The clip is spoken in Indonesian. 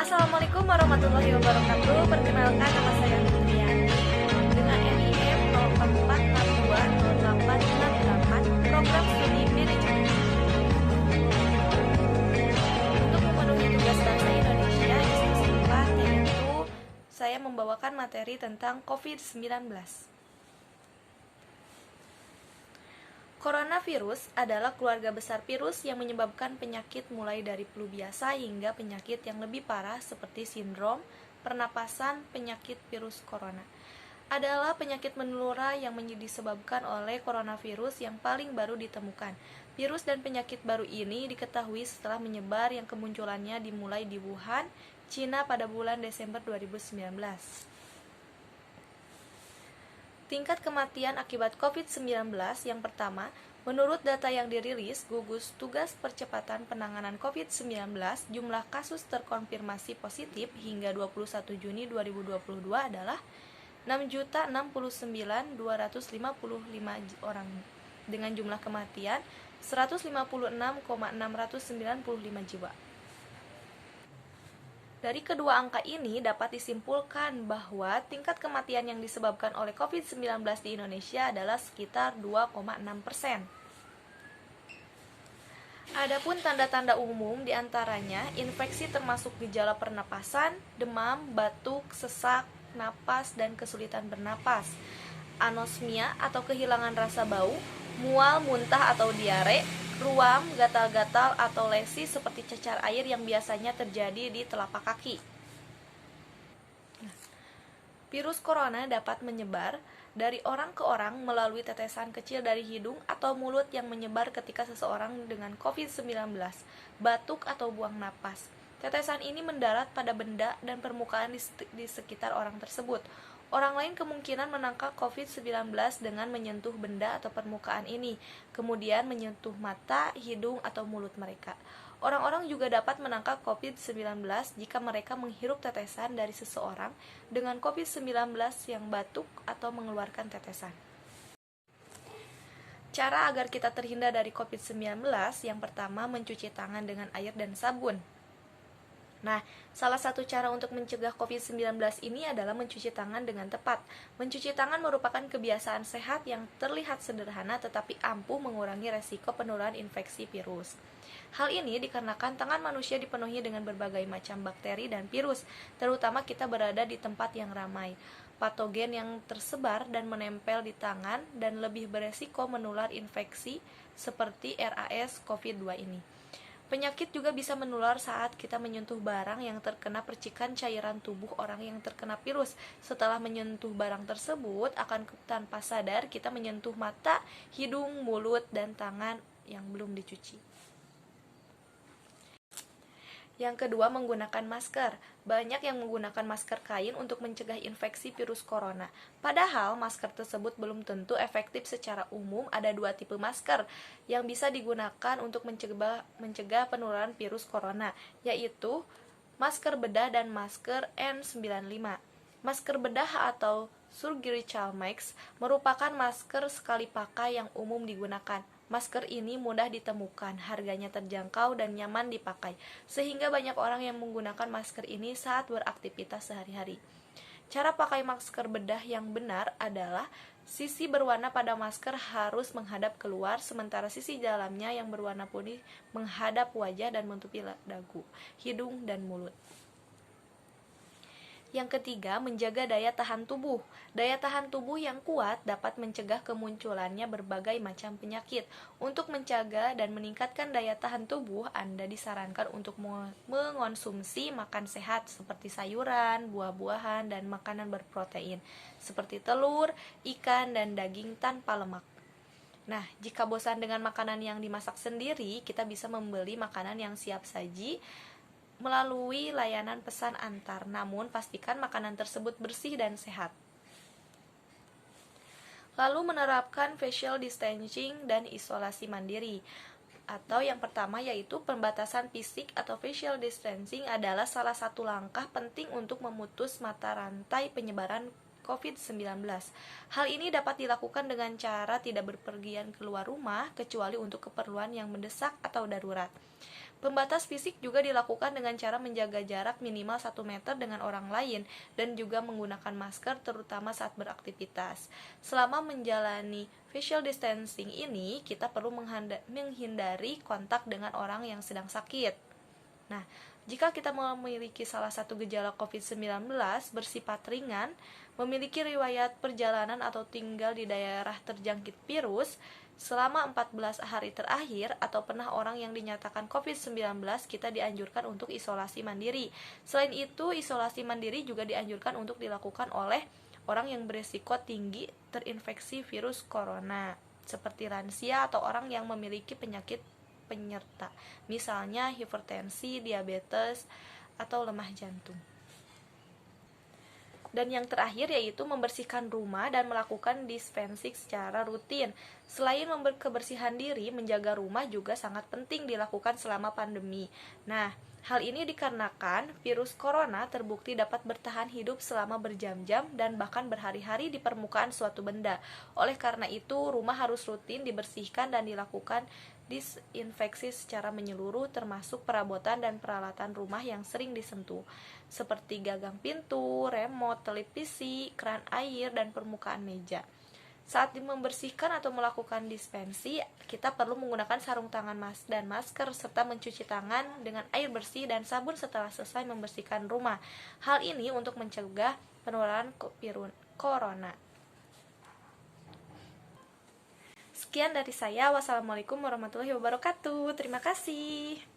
Assalamualaikum warahmatullahi wabarakatuh. Perkenalkan, nama saya Fitriani dengan NIM 04420868 Program Studi Manajemen. Untuk memenuhi tugas bahasa Indonesia di sesi 4, yaitu saya membawakan materi tentang COVID-19. Coronavirus adalah keluarga besar virus yang menyebabkan penyakit mulai dari flu biasa hingga penyakit yang lebih parah seperti sindrom pernapasan penyakit virus corona. Adalah penyakit menular yang disebabkan oleh coronavirus yang paling baru ditemukan. Virus dan penyakit baru ini diketahui setelah menyebar yang kemunculannya dimulai di Wuhan, Cina pada bulan Desember 2019. Tingkat kematian akibat COVID-19 yang pertama, menurut data yang dirilis Gugus Tugas Percepatan Penanganan COVID-19, jumlah kasus terkonfirmasi positif hingga 21 Juni 2022 adalah 6.069.255 orang dengan jumlah kematian 156,695 jiwa. Dari kedua angka ini dapat disimpulkan bahwa tingkat kematian yang disebabkan oleh COVID-19 di Indonesia adalah sekitar 2,6%. Adapun tanda-tanda umum diantaranya infeksi termasuk gejala pernapasan, demam, batuk, sesak, napas, dan kesulitan bernapas, anosmia atau kehilangan rasa bau, mual, muntah atau diare, ruam, gatal-gatal atau lesi seperti cecar air yang biasanya terjadi di telapak kaki. Virus corona dapat menyebar dari orang ke orang melalui tetesan kecil dari hidung atau mulut yang menyebar ketika seseorang dengan COVID-19 batuk atau buang napas. Tetesan ini mendarat pada benda dan permukaan di sekitar orang tersebut. Orang lain kemungkinan menangkap COVID-19 dengan menyentuh benda atau permukaan ini, kemudian menyentuh mata, hidung, atau mulut mereka. Orang-orang juga dapat menangkap COVID-19 jika mereka menghirup tetesan dari seseorang dengan COVID-19 yang batuk atau mengeluarkan tetesan. Cara agar kita terhindar dari COVID-19, yang pertama mencuci tangan dengan air dan sabun. Nah, salah satu cara untuk mencegah COVID-19 ini adalah mencuci tangan dengan tepat. Mencuci tangan merupakan kebiasaan sehat yang terlihat sederhana tetapi ampuh mengurangi resiko penularan infeksi virus. Hal ini dikarenakan tangan manusia dipenuhi dengan berbagai macam bakteri dan virus, terutama kita berada di tempat yang ramai. Patogen yang tersebar dan menempel di tangan dan lebih beresiko menular infeksi seperti RAS COVID-2 ini. Penyakit juga bisa menular saat kita menyentuh barang yang terkena percikan cairan tubuh orang yang terkena virus. Setelah menyentuh barang tersebut, akan tanpa sadar kita menyentuh mata, hidung, mulut, dan tangan yang belum dicuci. Yang kedua, menggunakan masker. Banyak yang menggunakan masker kain untuk mencegah infeksi virus corona. Padahal masker tersebut belum tentu efektif. Secara umum ada dua tipe masker yang bisa digunakan untuk mencegah penularan virus corona, yaitu masker bedah dan masker N95. Masker bedah atau surgical mask merupakan masker sekali pakai yang umum digunakan. Masker ini mudah ditemukan, harganya terjangkau dan nyaman dipakai, sehingga banyak orang yang menggunakan masker ini saat beraktivitas sehari-hari. Cara pakai masker bedah yang benar adalah sisi berwarna pada masker harus menghadap keluar, sementara sisi dalamnya yang berwarna putih menghadap wajah dan menutupi dagu, hidung, dan mulut. Yang ketiga, menjaga daya tahan tubuh. Daya tahan tubuh yang kuat dapat mencegah kemunculannya berbagai macam penyakit. Untuk menjaga dan meningkatkan daya tahan tubuh, Anda disarankan untuk mengonsumsi makan sehat seperti sayuran, buah-buahan, dan makanan berprotein seperti telur, ikan, dan daging tanpa lemak. Nah, jika bosan dengan makanan yang dimasak sendiri, kita bisa membeli makanan yang siap saji melalui layanan pesan antar, namun pastikan makanan tersebut bersih dan sehat. Lalu menerapkan social distancing dan isolasi mandiri. Atau yang pertama yaitu pembatasan fisik atau social distancing adalah salah satu langkah penting untuk memutus mata rantai penyebaran COVID-19. Hal ini dapat dilakukan dengan cara tidak berpergian keluar rumah kecuali untuk keperluan yang mendesak atau darurat. Pembatas fisik juga dilakukan dengan cara menjaga jarak minimal 1 meter dengan orang lain dan juga menggunakan masker terutama saat beraktivitas. Selama menjalani physical distancing ini, kita perlu menghindari kontak dengan orang yang sedang sakit. Nah, jika kita memiliki salah satu gejala COVID-19 bersifat ringan, memiliki riwayat perjalanan atau tinggal di daerah terjangkit virus selama 14 hari terakhir atau pernah orang yang dinyatakan COVID-19, kita dianjurkan untuk isolasi mandiri. Selain itu, isolasi mandiri juga dianjurkan untuk dilakukan oleh orang yang berisiko tinggi terinfeksi virus corona, seperti lansia atau orang yang memiliki penyakit penyerta, misalnya hipertensi, diabetes, atau lemah jantung. Dan yang terakhir yaitu membersihkan rumah dan melakukan dispensing secara rutin. Selain kebersihan diri, menjaga rumah juga sangat penting dilakukan selama pandemi. Nah, hal ini dikarenakan virus corona terbukti dapat bertahan hidup selama berjam-jam dan bahkan berhari-hari di permukaan suatu benda. Oleh karena itu, rumah harus rutin dibersihkan dan dilakukan disinfeksi secara menyeluruh, termasuk perabotan dan peralatan rumah yang sering disentuh, seperti gagang pintu, remote, televisi, keran air, dan permukaan meja. Saat membersihkan atau melakukan dispensi, kita perlu menggunakan sarung tangan dan masker serta mencuci tangan dengan air bersih dan sabun setelah selesai membersihkan rumah. Hal ini untuk mencegah penularan corona. Sekian dari saya. Wassalamualaikum warahmatullahi wabarakatuh. Terima kasih.